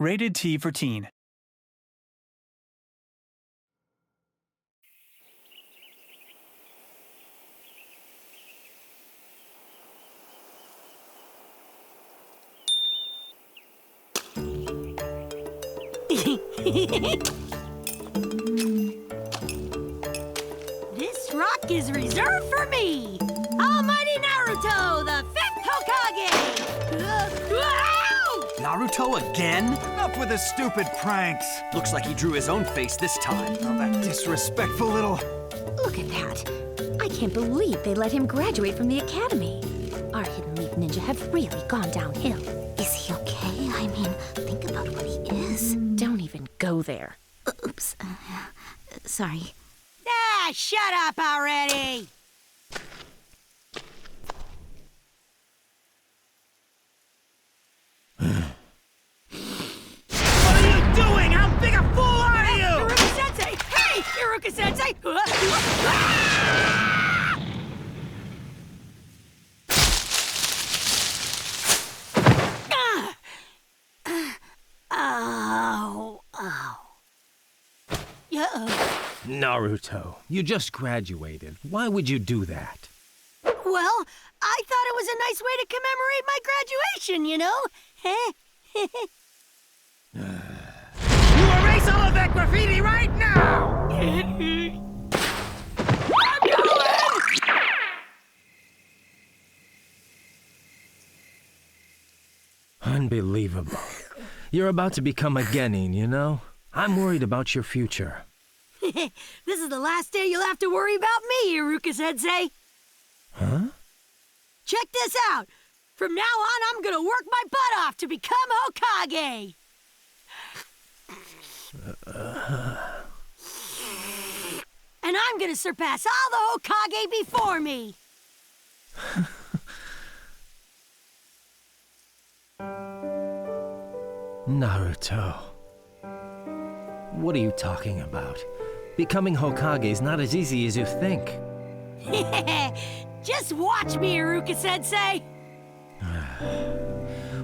Rated T for teen. This rock is reserved for me! Almighty Naruto, the 5th Hokage! Naruto again? Enough with his stupid pranks. Looks like he drew his own face this time. Oh, that disrespectful little... Look at that. I can't believe they let him graduate from the academy. Our hidden leaf ninja have really gone downhill. Is he okay? I mean, think about what he is. Don't even go there. Oops. Sorry. Ah, shut up already! What are you doing? How big a fool are you? Iruka-sensei! Hey, Iruka-sensei! Ow. Ow. Naruto, you just graduated. Why would you do that? Well, I thought it was a nice way to commemorate my graduation, you know? You erase all of that graffiti right now! I'm going! Unbelievable. You're about to become a genin, you know? I'm worried about your future. This is the last day you'll have to worry about me, Iruka-sensei. Huh? Check this out. From now on, I'm gonna work my butt off to become Hokage. And I'm gonna surpass all the Hokage before me. Naruto. What are you talking about? Becoming Hokage is not as easy as you think. Just watch me, Iruka-sensei.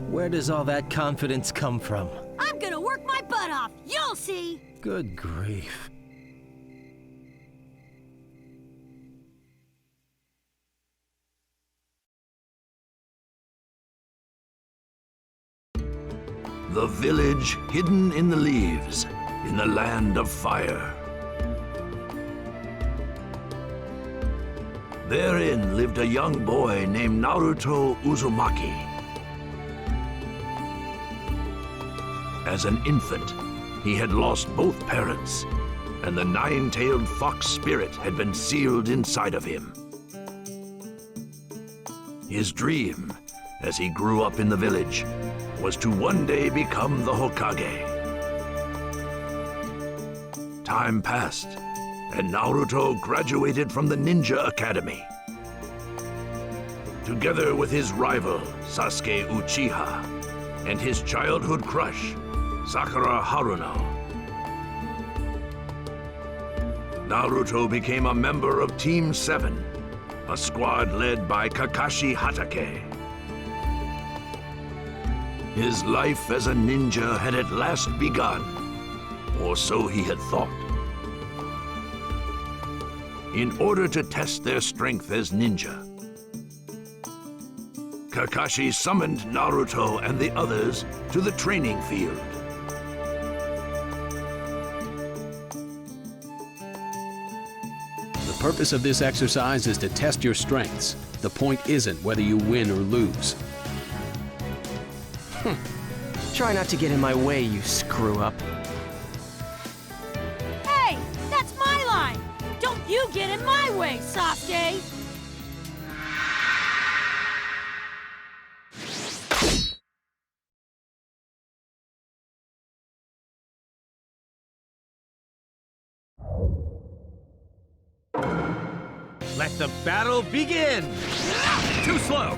Where does all that confidence come from? I'm gonna work my butt off. You'll see. Good grief. The village hidden in the leaves, in the land of fire. Therein lived a young boy named Naruto Uzumaki. As an infant, he had lost both parents, and the nine-tailed fox spirit had been sealed inside of him. His dream, as he grew up in the village, was to one day become the Hokage. Time passed, and Naruto graduated from the Ninja Academy. Together with his rival, Sasuke Uchiha, and his childhood crush, Sakura Haruno. Naruto became a member of Team 7, a squad led by Kakashi Hatake. His life as a ninja had at last begun, or so he had thought. In order to test their strength as ninja, Kakashi summoned Naruto and the others to the training field. The purpose of this exercise is to test your strengths. The point isn't whether you win or lose. Try not to get in my way, you screw-up. Hey, that's my line. Don't you get in my way, Sasuke. Let the battle begin! Too slow!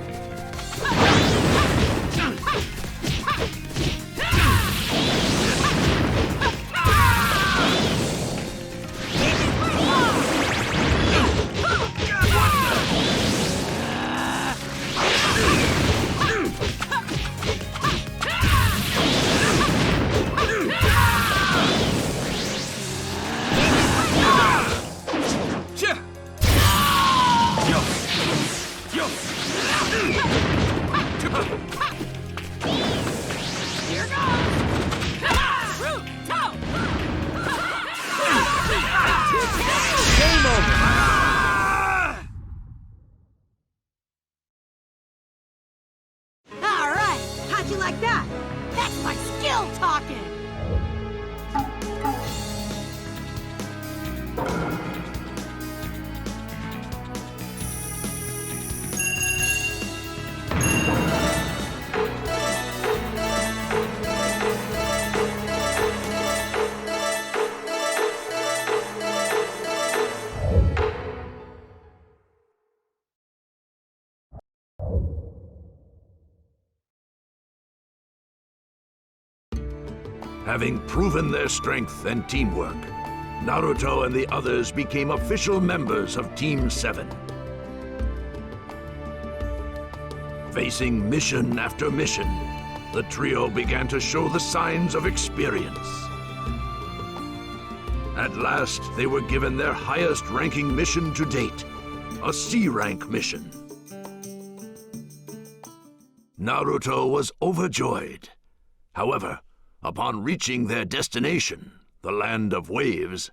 Having proven their strength and teamwork, Naruto and the others became official members of Team 7. Facing mission after mission, the trio began to show the signs of experience. At last, they were given their highest-ranking mission to date, a C-rank mission. Naruto was overjoyed. However, upon reaching their destination, the Land of Waves,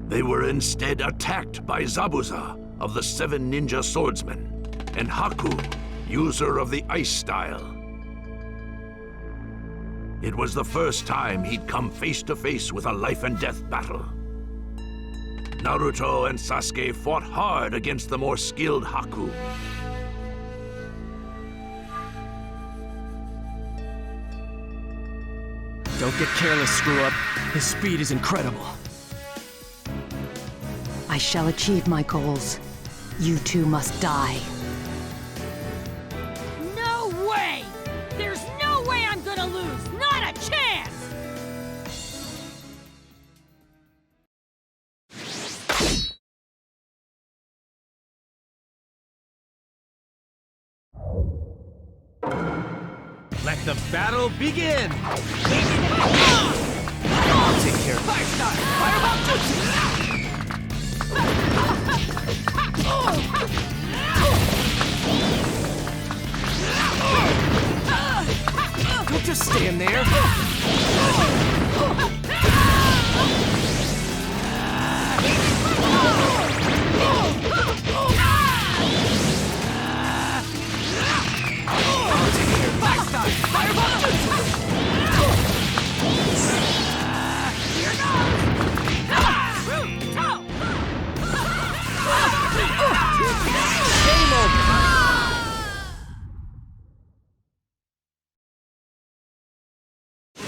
they were instead attacked by Zabuza of the 7 Ninja Swordsmen and Haku, user of the Ice Style. It was the first time he'd come face to face with a life-and-death battle. Naruto and Sasuke fought hard against the more skilled Haku. Don't get careless, screw-up. His speed is incredible. I shall achieve my goals. You two must die. No way! There's no way I'm gonna lose! Not a chance! Let the battle begin! I'll take care of it. Don't just stand there.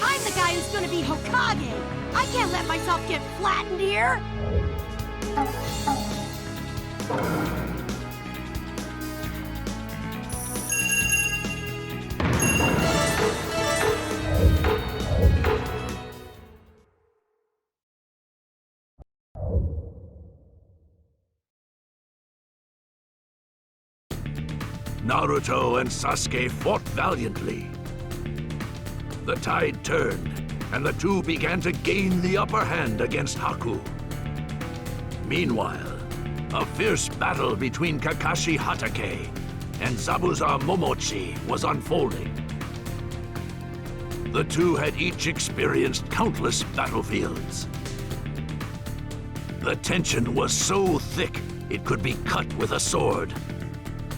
I'm the guy who's gonna be Hokage! I can't let myself get flattened here! Naruto and Sasuke fought valiantly. The tide turned, and the two began to gain the upper hand against Haku. Meanwhile, a fierce battle between Kakashi Hatake and Zabuza Momochi was unfolding. The two had each experienced countless battlefields. The tension was so thick it could be cut with a sword.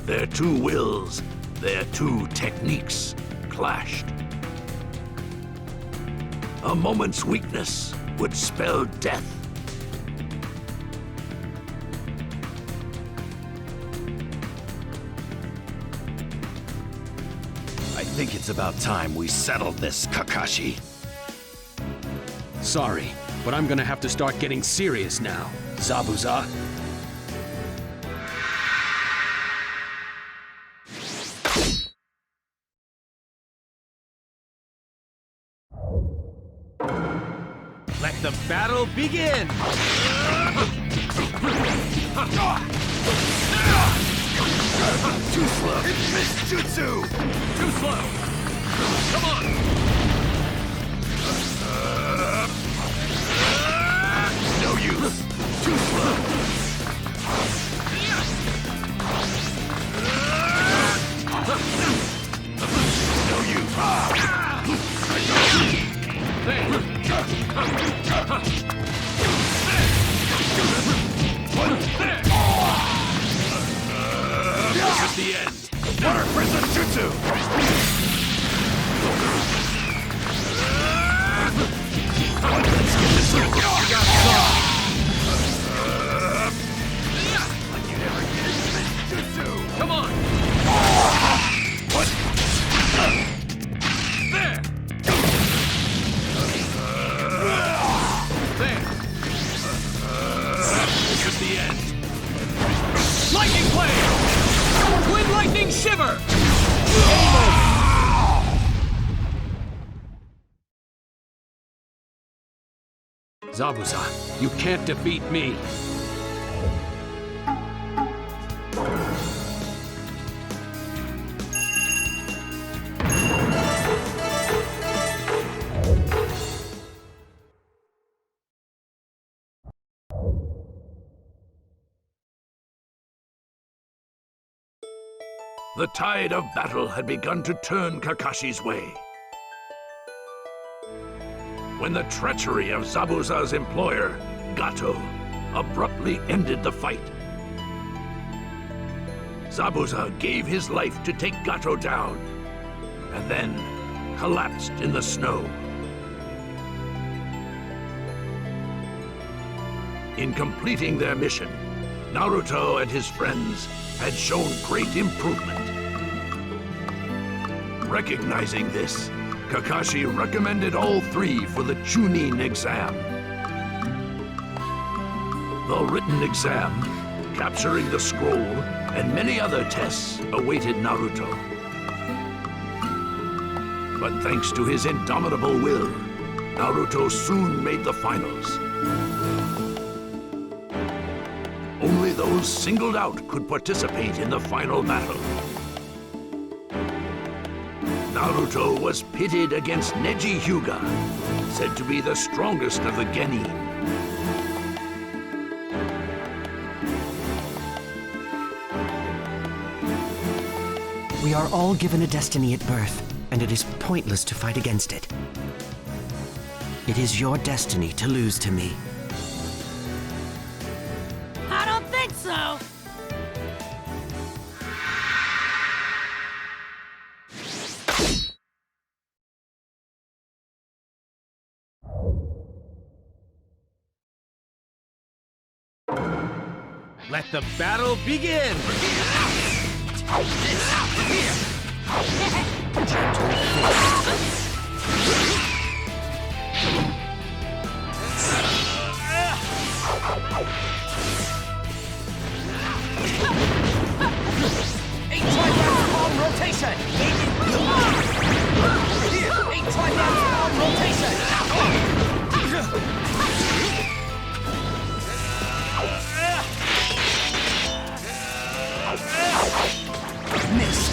Their two wills, their two techniques clashed. A moment's weakness would spell death. I think it's about time we settled this, Kakashi. Sorry, but I'm gonna have to start getting serious now, Zabuza. Let the battle begin! Too slow! It's missed jutsu! Too slow! Come on! No use! Too slow! No use! This is the end! Water prison jutsu! Let's get this over. the end. Lightning Blade! Twin Lightning Shiver! Game over! Zabuza, you can't defeat me. The tide of battle had begun to turn Kakashi's way. When the treachery of Zabuza's employer, Gato, abruptly ended the fight. Zabuza gave his life to take Gato down, and then collapsed in the snow. In completing their mission, Naruto and his friends had shown great improvement. Recognizing this, Kakashi recommended all three for the Chunin exam. The written exam, capturing the scroll, and many other tests awaited Naruto. But thanks to his indomitable will, Naruto soon made the finals. Only those singled out could participate in the final battle. Naruto was pitted against Neji Hyuga, said to be the strongest of the Genin. We are all given a destiny at birth, and it is pointless to fight against it. It is your destiny to lose to me. I don't think so. Let the battle begin! Eight trigrams palm rotation! Eight trigrams palm rotation! Missed.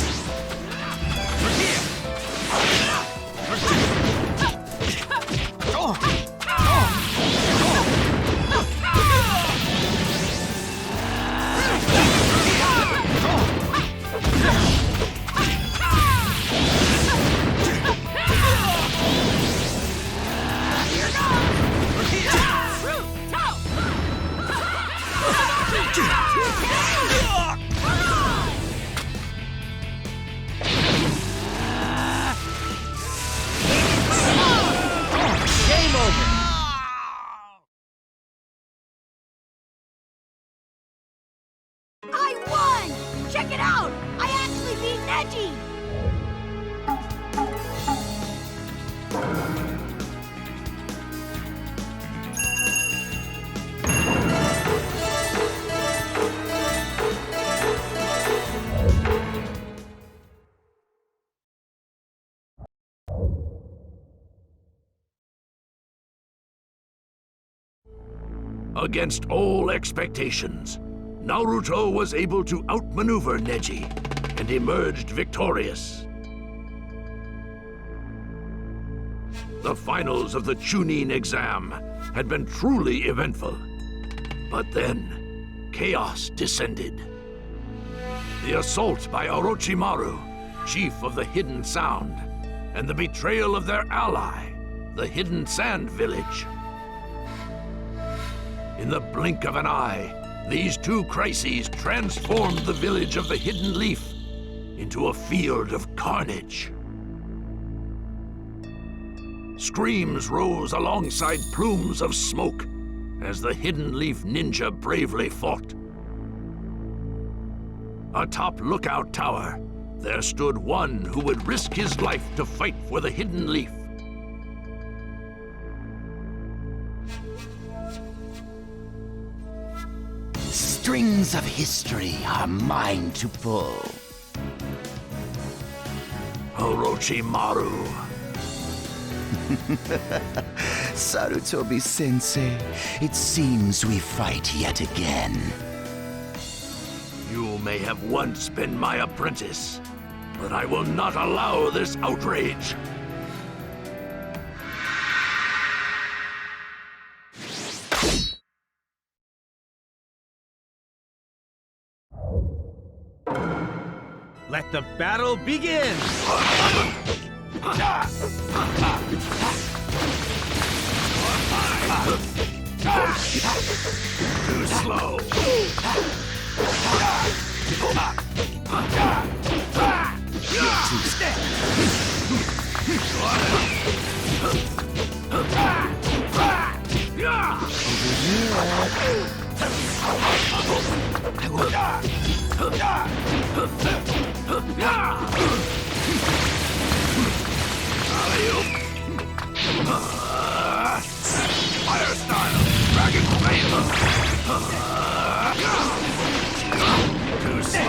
I won! Check it out! I actually beat Neji! Against all expectations, Naruto was able to outmaneuver Neji and emerged victorious. The finals of the Chunin exam had been truly eventful. But then, chaos descended. The assault by Orochimaru, chief of the Hidden Sound, and the betrayal of their ally, the Hidden Sand Village. In the blink of an eye, these two crises transformed the village of the Hidden Leaf into a field of carnage. Screams rose alongside plumes of smoke as the Hidden Leaf ninja bravely fought. Atop Lookout Tower, there stood one who would risk his life to fight for the Hidden Leaf. strings of history are mine to pull. Orochimaru. Sarutobi-sensei, it seems we fight yet again. You may have once been my apprentice, but I will not allow this outrage. Let the battle begin! Too slow. Fire style, dragon flame. Too slow.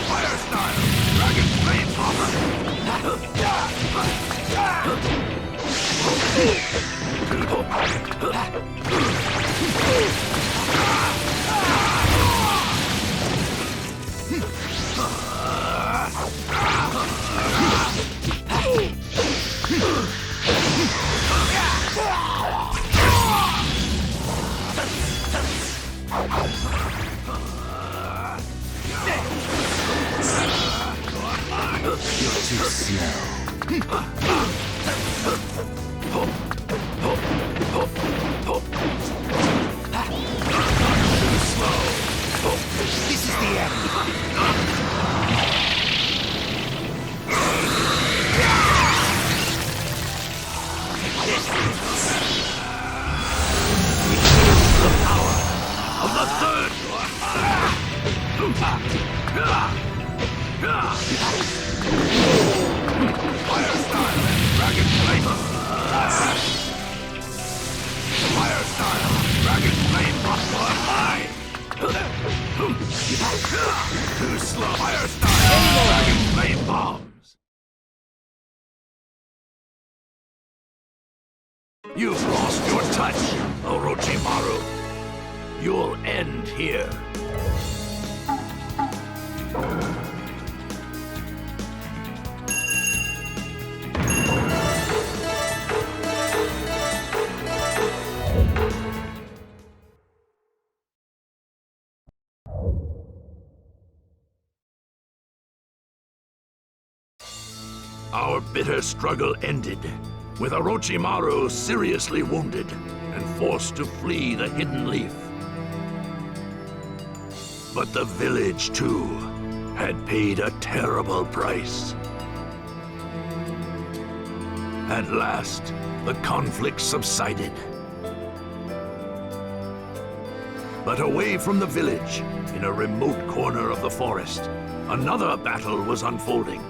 Fire style, dragon flame bomber. You're too slow. This is the end. The power of the third. Fire style, dragon flame. Fire style, dragon flame. High. Too slow. Fire style, dragon flame bombs. You've lost your touch, Orochimaru. You'll end here. Our bitter struggle ended, with Orochimaru seriously wounded and forced to flee the Hidden Leaf. But the village, too, had paid a terrible price. At last, the conflict subsided. But away from the village, in a remote corner of the forest, another battle was unfolding.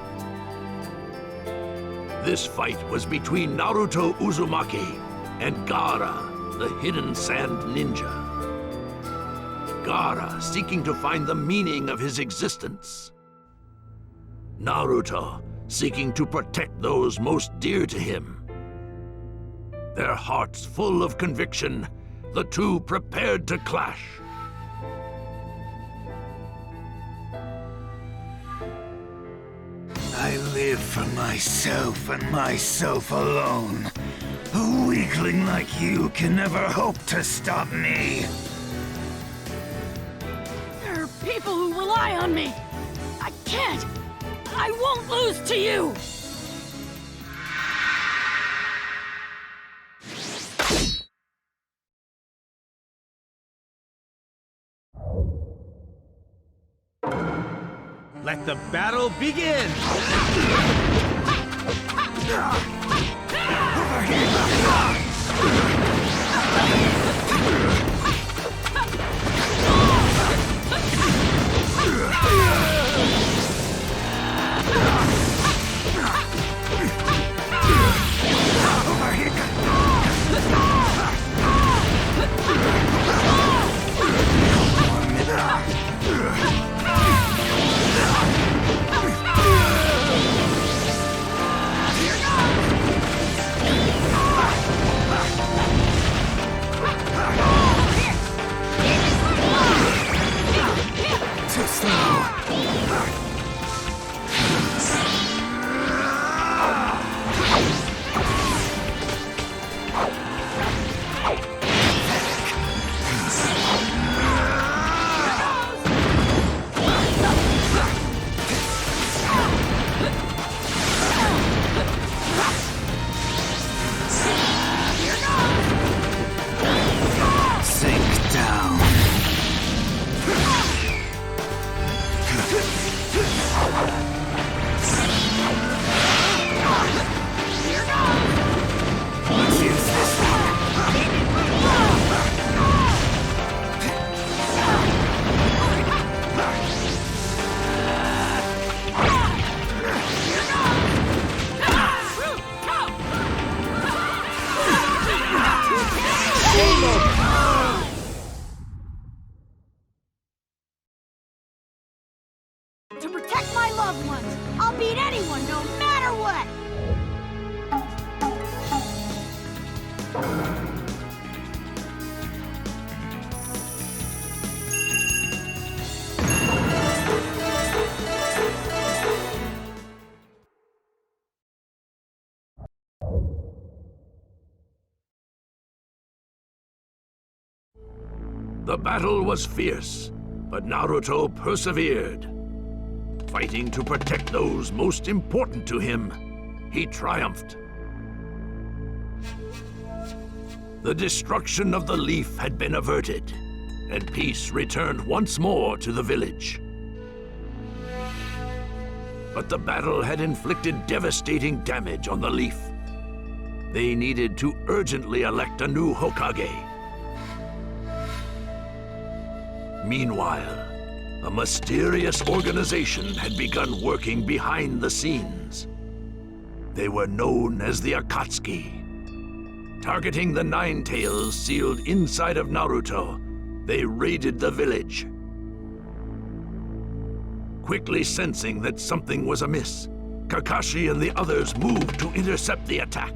This fight was between Naruto Uzumaki and Gaara, the hidden sand ninja. Gaara seeking to find the meaning of his existence. Naruto seeking to protect those most dear to him. Their hearts full of conviction, the two prepared to clash. I live for myself and myself alone. A weakling like you can never hope to stop me. There are people who rely on me. I can't. I won't lose to you. Let the battle begin! The battle was fierce, but Naruto persevered. Fighting to protect those most important to him, he triumphed. The destruction of the leaf had been averted, and peace returned once more to the village. But the battle had inflicted devastating damage on the leaf. They needed to urgently elect a new Hokage. Meanwhile, a mysterious organization had begun working behind the scenes. They were known as the Akatsuki. Targeting the Nine Tails sealed inside of Naruto, they raided the village. Quickly sensing that something was amiss, Kakashi and the others moved to intercept the attack.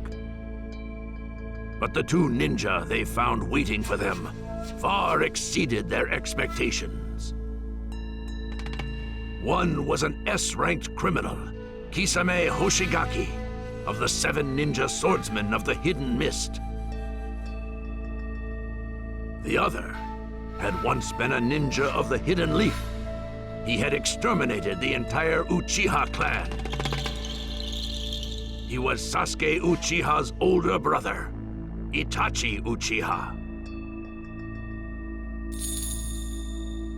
But the two ninja they found waiting for them far exceeded their expectations. One was an S-ranked criminal, Kisame Hoshigaki, of the 7 ninja swordsmen of the Hidden Mist. The other had once been a ninja of the Hidden Leaf. He had exterminated the entire Uchiha clan. He was Sasuke Uchiha's older brother, Itachi Uchiha.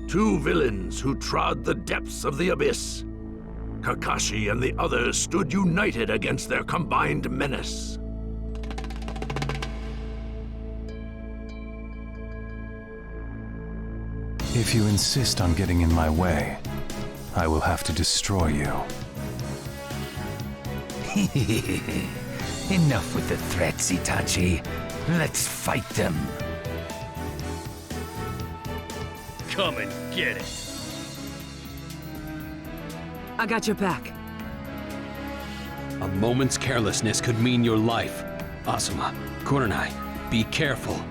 Two villains who trod the depths of the abyss. Kakashi and the others stood united against their combined menace. If you insist on getting in my way, I will have to destroy you. Enough with the threats, Itachi. Let's fight them. Come and get it. I got your back. A moment's carelessness could mean your life. Asuma, Kurenai, be careful.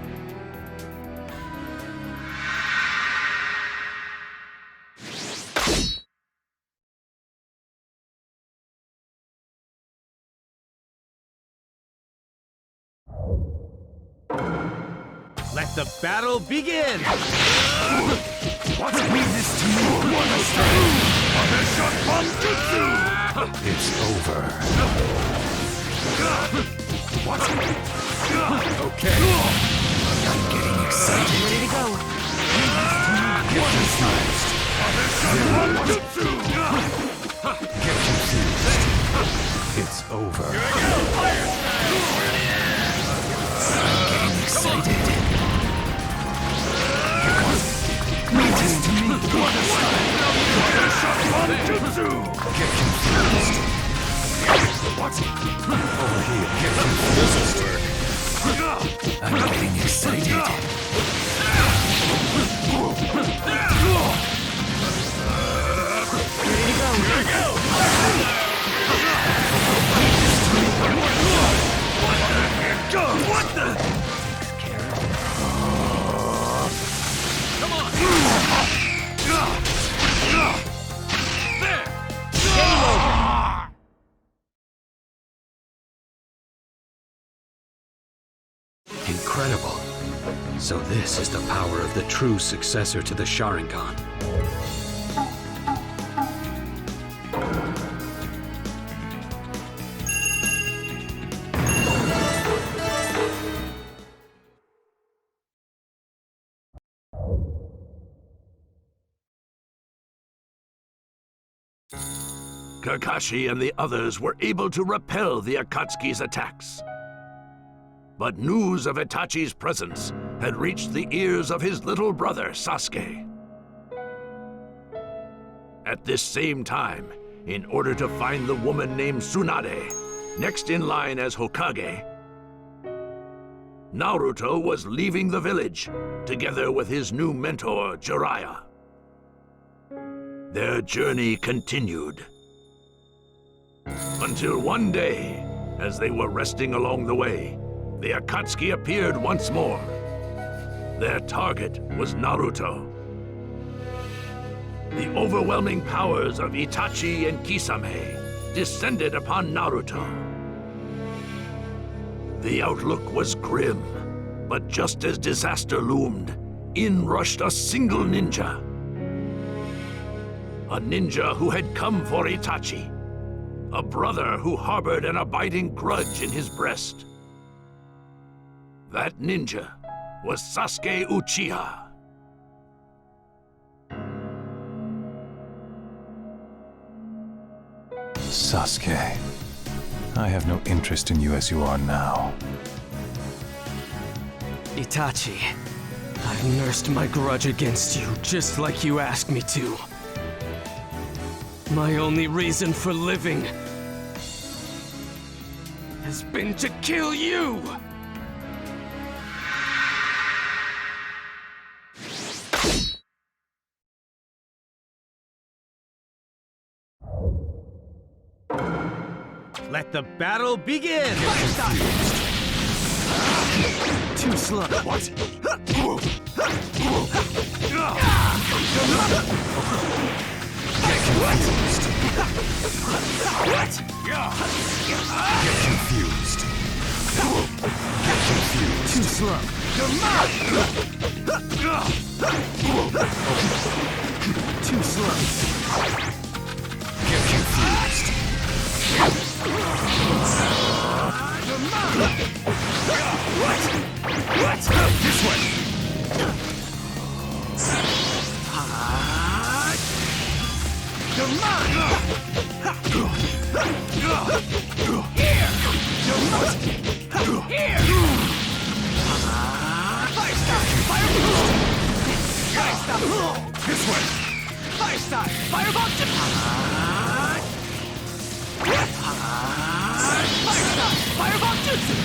Let the battle begin! What mean this to me? Understand? It's over. What? Okay. I'm getting excited. Ready to go. Get confused. Get confused. It's over. I'm getting excited. Mean this to me. Get confused. What? Over here. Get confused. I'm getting excited. Ready to go. What the? Come on! There! Game over. Incredible. So this is the power of the true successor to the Sharingan. Kakashi and the others were able to repel the Akatsuki's attacks. But news of Itachi's presence had reached the ears of his little brother, Sasuke. At this same time, in order to find the woman named Tsunade, next in line as Hokage, Naruto was leaving the village, together with his new mentor, Jiraiya. Their journey continued. Until one day, as they were resting along the way, the Akatsuki appeared once more. Their target was Naruto. The overwhelming powers of Itachi and Kisame descended upon Naruto. The outlook was grim, but just as disaster loomed, in rushed a single ninja. A ninja who had come for Itachi. A brother who harbored an abiding grudge in his breast. That ninja was Sasuke Uchiha. Sasuke, I have no interest in you as you are now. Itachi, I've nursed my grudge against you just like you asked me to. My only reason for living has been to kill you! Let the battle begin! Too slow. What? Get confused. Too slow. Too slow. Get confused. What? This way! Here! Fire style! Fire boost! Fire style! This way! Fire style! Fireball chip! Fire style! Fireball jutsu!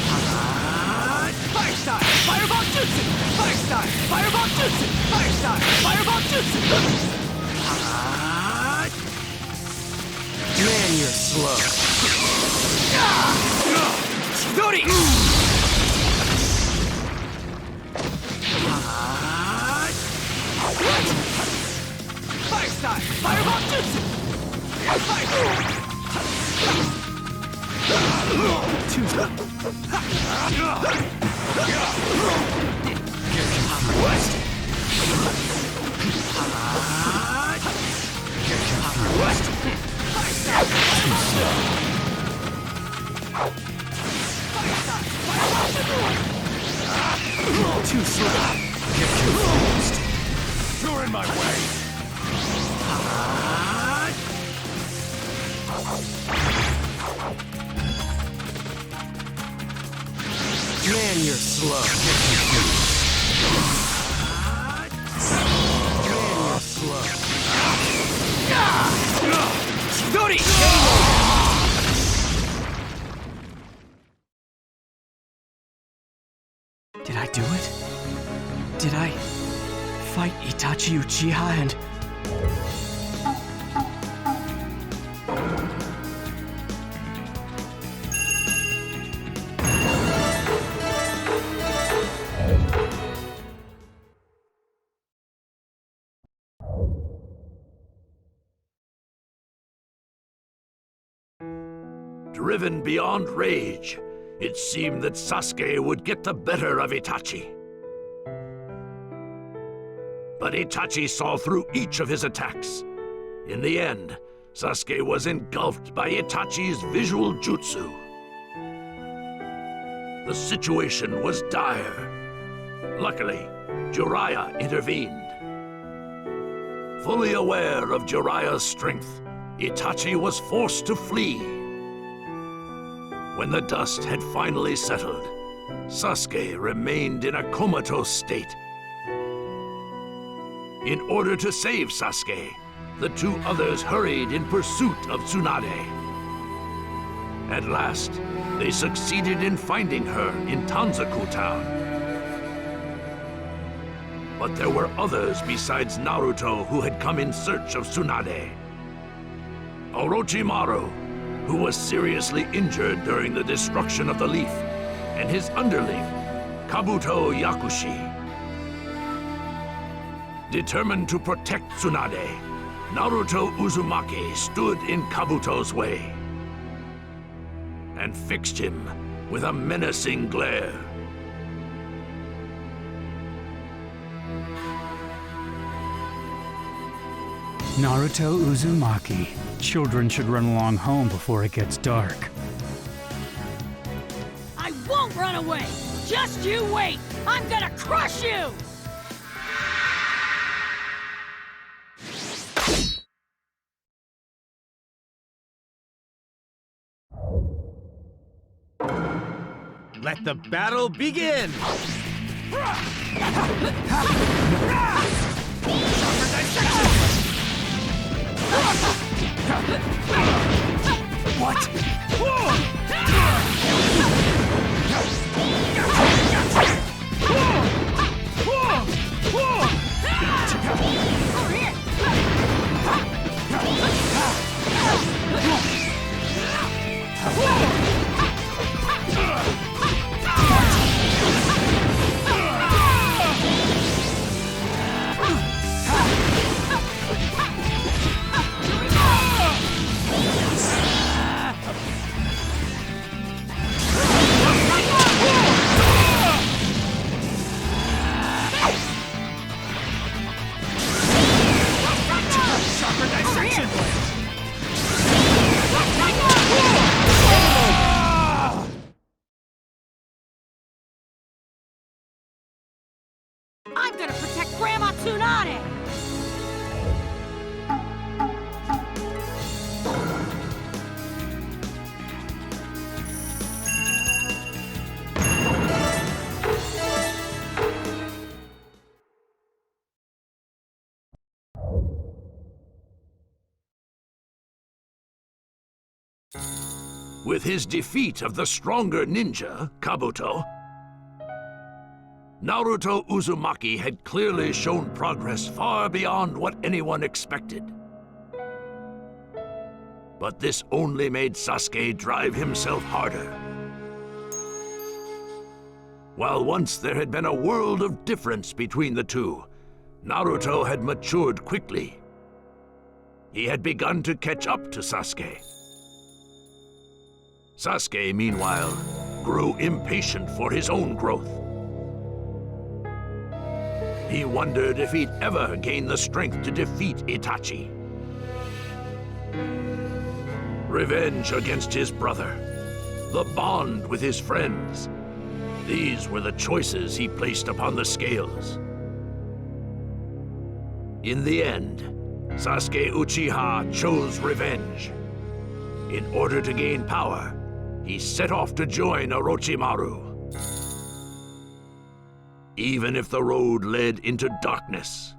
Fire style! Fireball jutsu! Fire style! Fireball jutsu! Fire style! Fireball jutsu! Man, you're slow. Chidori! Fire style! Fireball jutsu! Too slow. Too slow. Get confused. You're in my way! Man, you're slow. Man, you're slow. Chidori! Did I do it? Did I fight Itachi Uchiha and... Driven beyond rage, it seemed that Sasuke would get the better of Itachi. But Itachi saw through each of his attacks. In the end, Sasuke was engulfed by Itachi's visual jutsu. The situation was dire. Luckily, Jiraiya intervened. Fully aware of Jiraiya's strength, Itachi was forced to flee. When the dust had finally settled, Sasuke remained in a comatose state. In order to save Sasuke, the two others hurried in pursuit of Tsunade. At last, they succeeded in finding her in Tanzaku town. But there were others besides Naruto who had come in search of Tsunade. Orochimaru, who was seriously injured during the destruction of the leaf, and his underling, Kabuto Yakushi. Determined to protect Tsunade, Naruto Uzumaki stood in Kabuto's way and fixed him with a menacing glare. Naruto Uzumaki. Children should run along home before it gets dark. I won't run away! Just you wait! I'm gonna crush you! Let the battle begin! What? I'm gonna protect Grandma Tsunade! With his defeat of the stronger ninja, Kabuto, Naruto Uzumaki had clearly shown progress far beyond what anyone expected. But this only made Sasuke drive himself harder. While once there had been a world of difference between the two, Naruto had matured quickly. He had begun to catch up to Sasuke. Sasuke, meanwhile, grew impatient for his own growth. He wondered if he'd ever gain the strength to defeat Itachi. Revenge against his brother, the bond with his friends, these were the choices he placed upon the scales. In the end, Sasuke Uchiha chose revenge. In order to gain power, he set off to join Orochimaru. Even if the road led into darkness,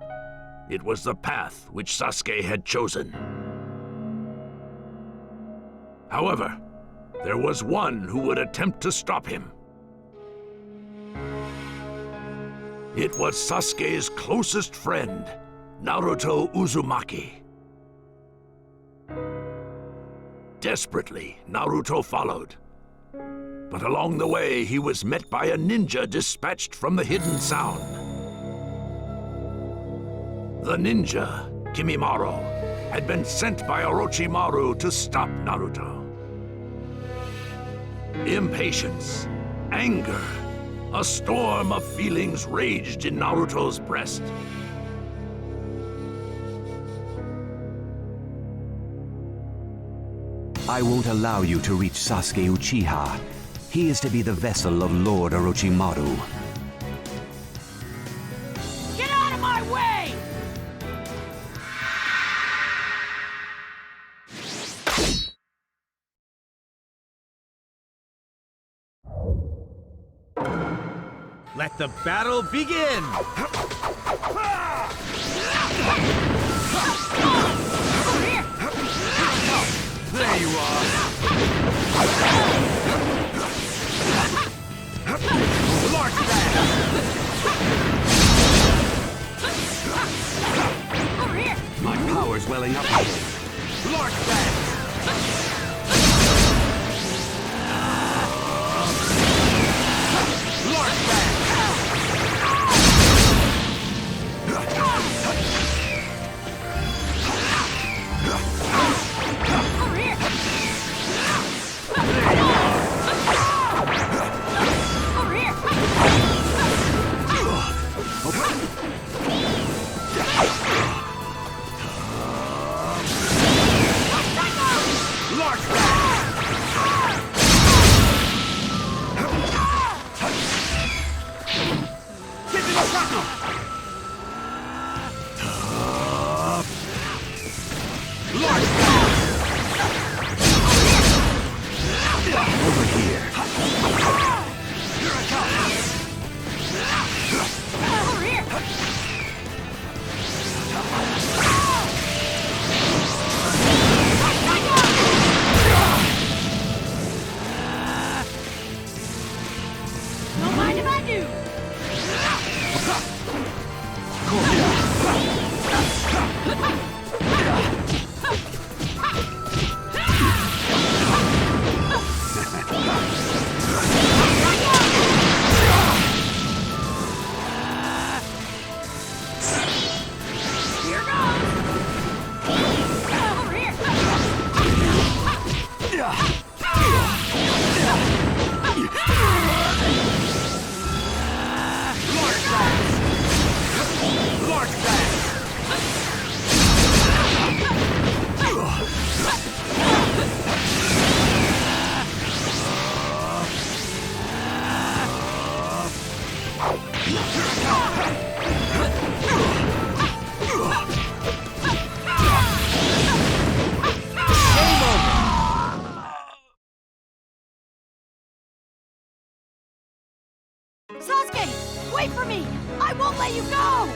it was the path which Sasuke had chosen. However, there was one who would attempt to stop him. It was Sasuke's closest friend, Naruto Uzumaki. Desperately, Naruto followed. But along the way, he was met by a ninja dispatched from the Hidden Sound. The ninja, Kimimaro, had been sent by Orochimaru to stop Naruto. Impatience, anger, a storm of feelings raged in Naruto's breast. I won't allow you to reach Sasuke Uchiha. He is to be the vessel of Lord Orochimaru. Get out of my way! Let the battle begin! There you are! Large that! Over here! My power's welling up. Large that! Large that! Over here! Over here! if I do! Here goes! Over here! Large bang! Sasuke! Wait for me! I won't let you go!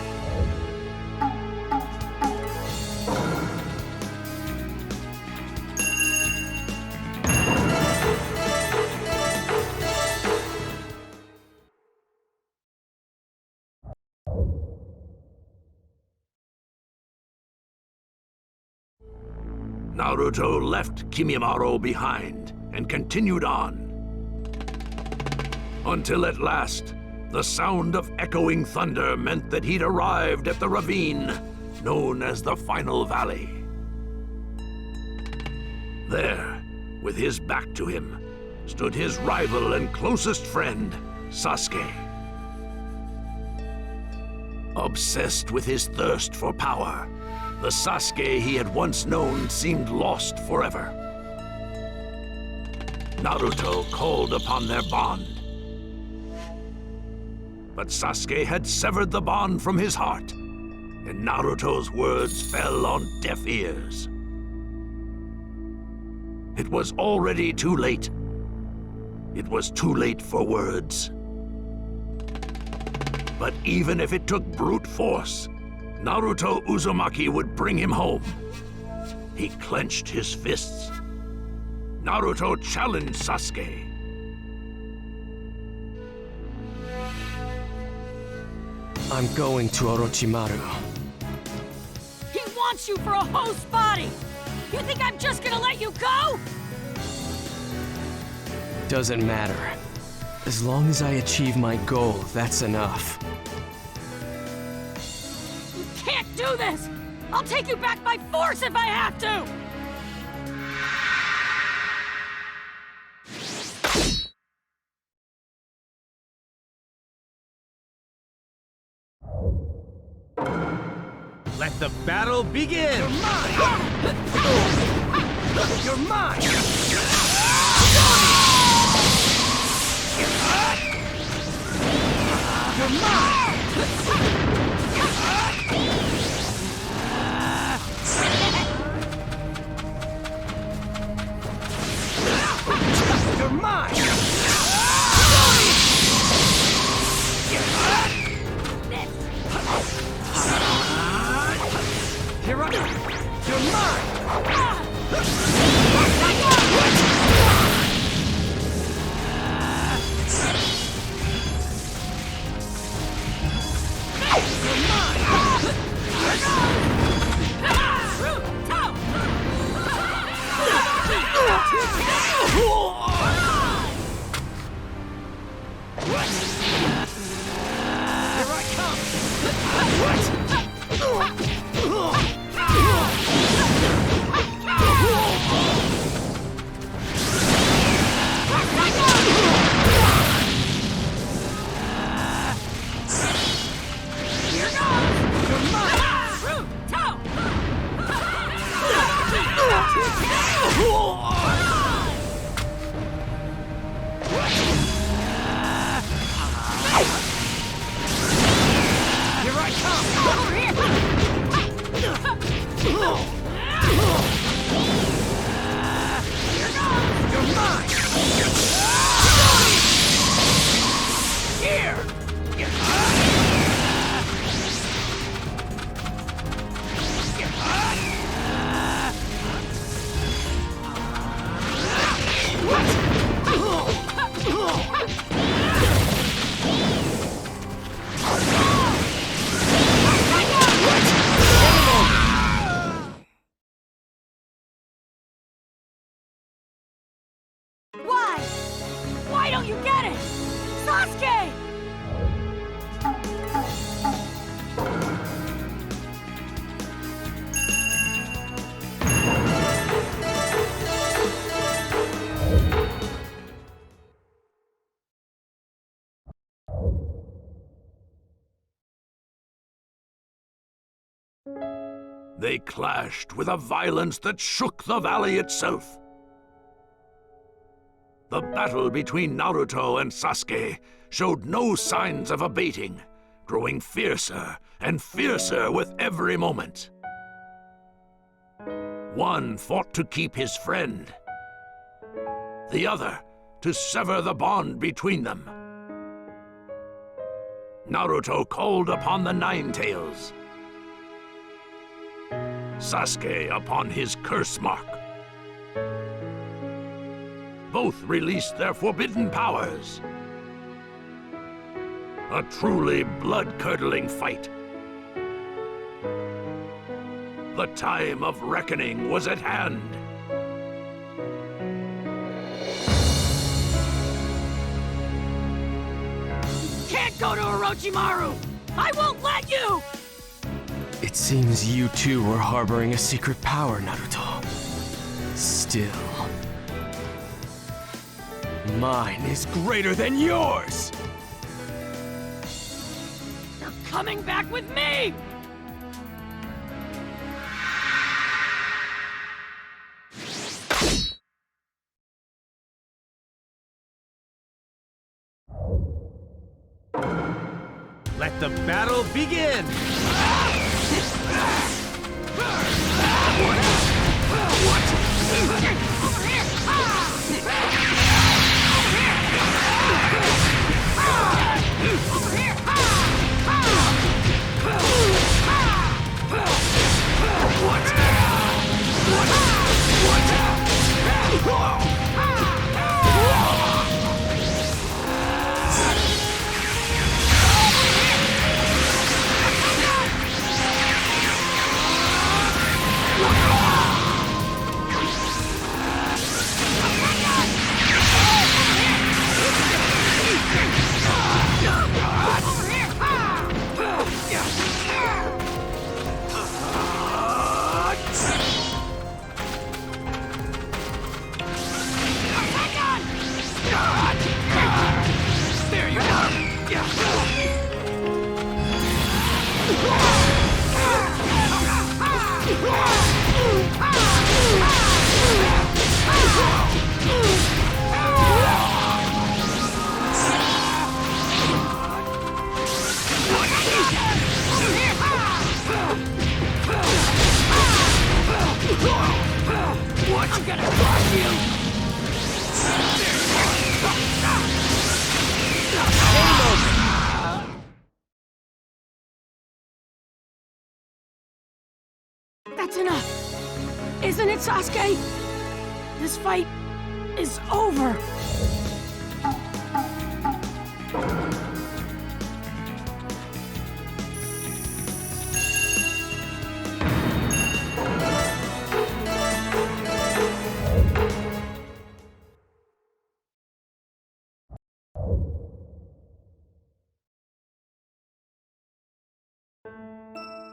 Naruto left Kimimaro behind and continued on. Until at last, the sound of echoing thunder meant that he'd arrived at the ravine known as the Final Valley. There, with his back to him, stood his rival and closest friend, Sasuke. Obsessed with his thirst for power, the Sasuke he had once known seemed lost forever. Naruto called upon their bond. But Sasuke had severed the bond from his heart, and Naruto's words fell on deaf ears. It was already too late. It was too late for words. But even if it took brute force, Naruto Uzumaki would bring him home. He clenched his fists. Naruto challenged Sasuke. I'm going to Orochimaru. He wants you for a host body! You think I'm just gonna let you go? Doesn't matter. As long as I achieve my goal, that's enough. You can't do this! I'll take you back by force if I have to! Let the battle begin! You're mine! You're mine! You're mine! You're mine! Here I am! You're mine! Sasuke! They clashed with a violence that shook the valley itself. The battle between Naruto and Sasuke showed no signs of abating, growing fiercer and fiercer with every moment. One fought to keep his friend, the other to sever the bond between them. Naruto called upon the Nine Tails, Sasuke upon his curse mark. Both released their forbidden powers. A truly blood-curdling fight. The time of reckoning was at hand. Can't go to Orochimaru! I won't let you! It seems you too were harboring a secret power, Naruto. Still, mine is greater than yours! You're coming back with me! Let the battle begin! I'm gonna crush you! That's enough! Isn't it, Sasuke? This fight is over!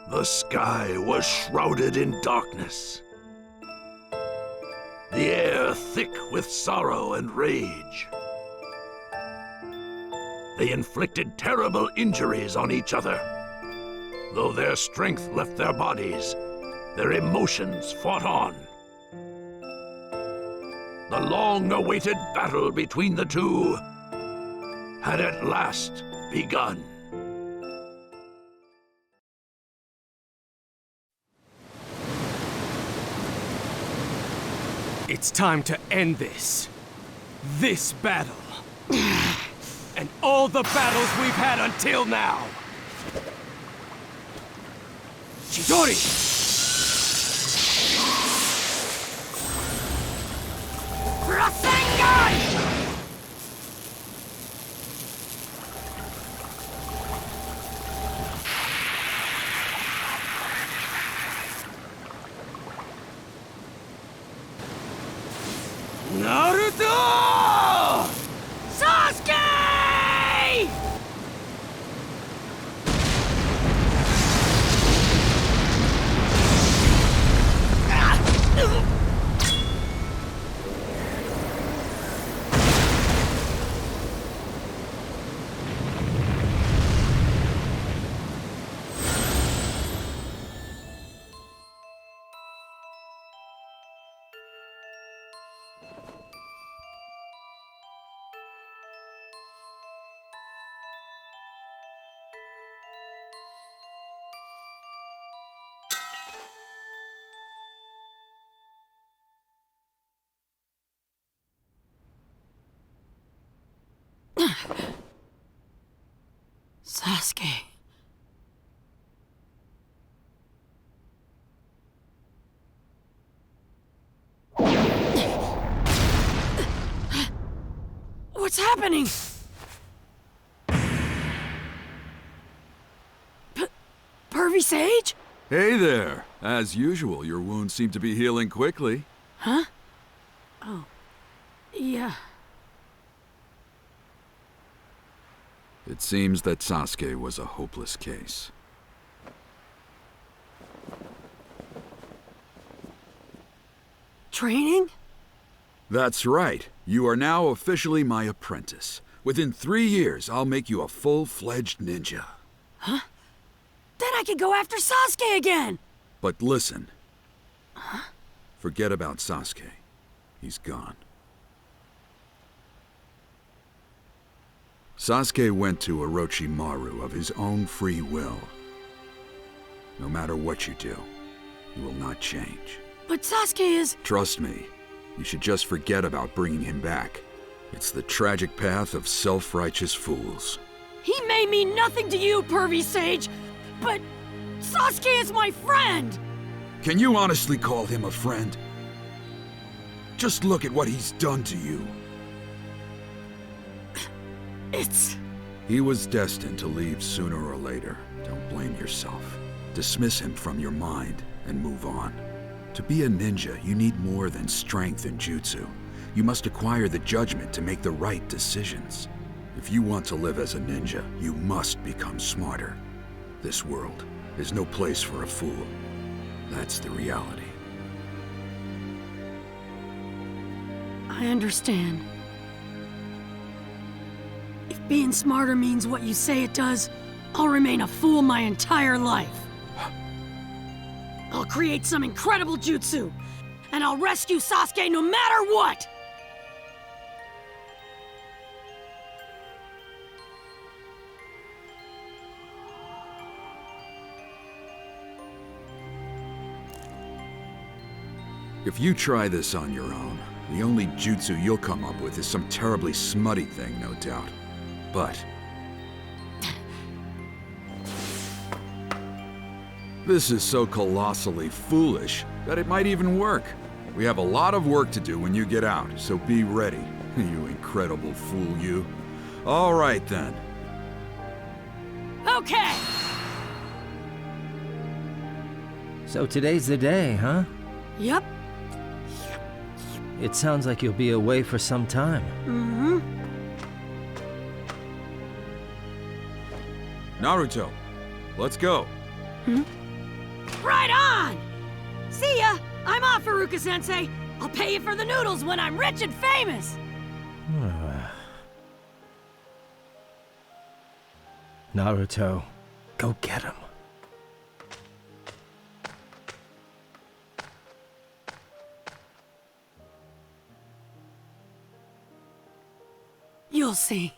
The sky was shrouded in darkness. The air thick with sorrow and rage. They inflicted terrible injuries on each other. Though their strength left their bodies, their emotions fought on. The long-awaited battle between the two had at last begun. It's time to end this. This battle. And all the battles we've had until now. Chidori! Rasengan! Naruto! Sasuke! Sasuke. What's happening? Pervy Sage? Hey there. As usual, your wounds seem to be healing quickly. Huh? Oh. Yeah. It seems that Sasuke was a hopeless case. Training? That's right. You are now officially my apprentice. Within 3 years, I'll make you a full-fledged ninja. Huh? Then I can go after Sasuke again! But listen. Huh? Forget about Sasuke. He's gone. Sasuke went to Orochimaru of his own free will. No matter what you do, he will not change. But Sasuke is... Trust me, you should just forget about bringing him back. It's the tragic path of self-righteous fools. He may mean nothing to you, Pervy Sage, but Sasuke is my friend! Can you honestly call him a friend? Just look at what he's done to you. It's... He was destined to leave sooner or later. Don't blame yourself. Dismiss him from your mind and move on. To be a ninja, you need more than strength and jutsu. You must acquire the judgment to make the right decisions. If you want to live as a ninja, you must become smarter. This world is no place for a fool. That's the reality. I understand. If being smarter means what you say it does, I'll remain a fool my entire life. I'll create some incredible jutsu, and I'll rescue Sasuke no matter what! If you try this on your own, the only jutsu you'll come up with is some terribly smutty thing, no doubt. But... this is so colossally foolish that it might even work. We have a lot of work to do when you get out, so be ready, you incredible fool you. All right then. Okay! So today's the day, huh? Yep. It sounds like you'll be away for some time. Mm-hmm. Naruto, let's go. Hmm? Right on! See ya! I'm off, Iruka-sensei! I'll pay you for the noodles when I'm rich and famous! Naruto, go get him. You'll see.